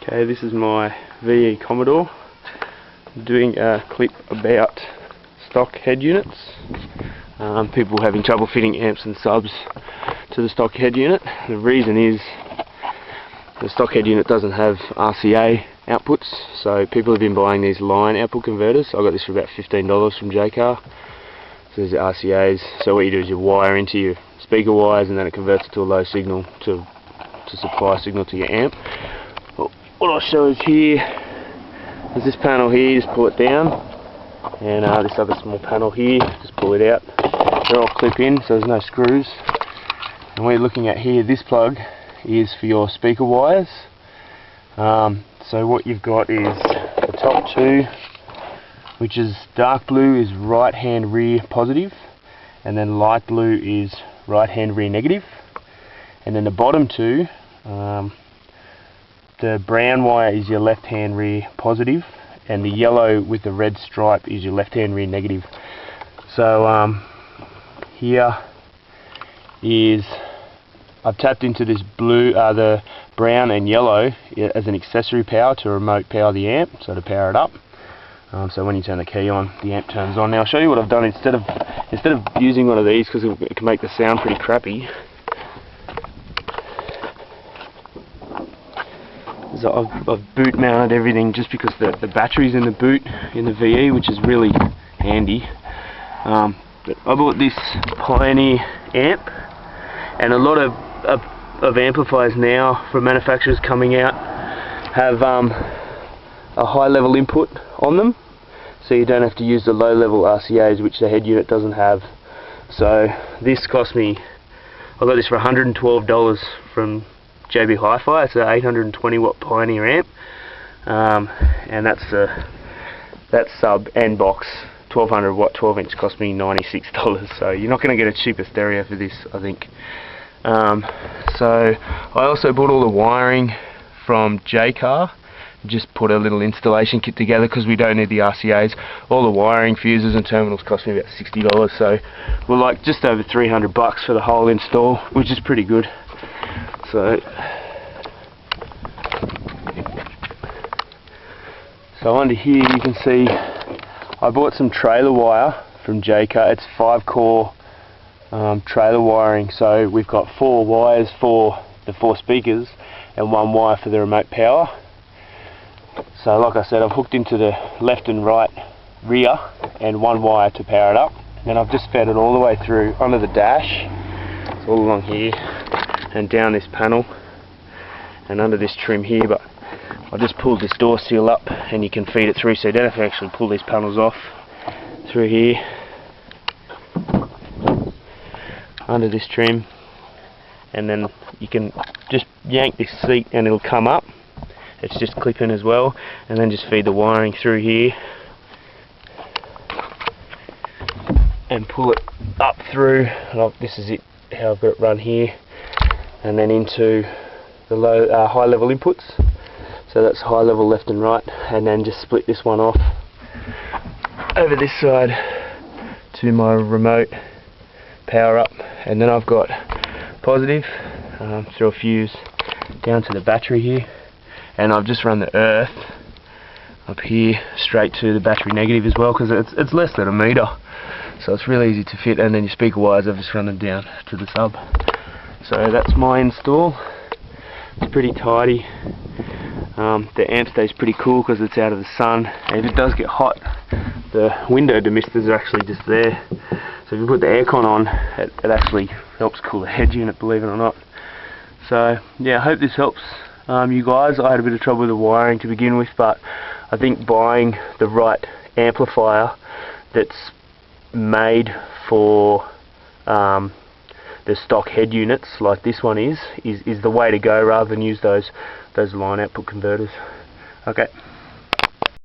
Okay, this is my VE Commodore. I'm doing a clip about stock head units. People having trouble fitting amps and subs to the stock head unit. The reason is the stock head unit doesn't have RCA outputs, so people have been buying these line output converters. I got this for about $15 from JCar. So there's the RCAs. So what you do is you wire into your speaker wires and then it converts it to a low signal to supply a signal to your amp. What I'll show is here, there's this panel here, just pull it down, and this other small panel here, just pull it out. They're all clip in, so there's no screws. And what you're looking at here, this plug is for your speaker wires. So what you've got is the top two, which is dark blue is right hand rear positive, and then light blue is right hand rear negative. And then the bottom two, the brown wire is your left hand rear positive, and the yellow with the red stripe is your left hand rear negative. So here is, I've tapped into this blue, the brown and yellow as an accessory power to remote power the amp, so to power it up. So when you turn the key on, the amp turns on. Now I'll show you what I've done instead of using one of these, because it can make the sound pretty crappy. So I've boot mounted everything just because the battery's in the boot in the VE, which is really handy. But I bought this Pioneer amp, and a lot of amplifiers now from manufacturers coming out have a high level input on them, so you don't have to use the low level RCAs, which the head unit doesn't have. So this cost me, I got this for $112 from JB Hi-Fi. It's an 820 watt Pioneer amp, and that's sub and box 1200 watt 12 inch cost me $96. So you're not going to get a cheaper stereo for this, I think. So I also bought all the wiring from JCar. Just put a little installation kit together because we don't need the RCAs. All the wiring, fuses and terminals cost me about $60, so we're like just over $300 for the whole install, which is pretty good. So under here you can see I bought some trailer wire from JCar. It's 5-core trailer wiring, so we've got 4 wires for the 4 speakers and 1 wire for the remote power. So like I said, I've hooked into the left and right rear and 1 wire to power it up. And I've just fed it all the way through under the dash. It's all along here and down this panel and under this trim here, but I just pulled this door seal up and you can feed it through, so you don't have to actually pull these panels off. Through here under this trim, and then you can just yank this seat and it'll come up. It's just clipping as well, and then just feed the wiring through here and pull it up through. This is it, how I've got it run here, and then into the low high level inputs. So that's high level left and right, and then just split this one off over this side to my remote power up, and then I've got positive through a fuse down to the battery here, and I've just run the earth up here straight to the battery negative as well, because it's less than a metre, so it's really easy to fit. And then your speaker wires, I've just run them down to the sub. So that's my install. It's pretty tidy. The amp stays pretty cool because it's out of the sun, and if it does get hot, the window demisters are actually just there. So if you put the aircon on, it actually helps cool the head unit, believe it or not. So yeah, I hope this helps you guys. I had a bit of trouble with the wiring to begin with, but I think buying the right amplifier that's made for the stock head units like this one is the way to go, rather than use those line output converters. Okay.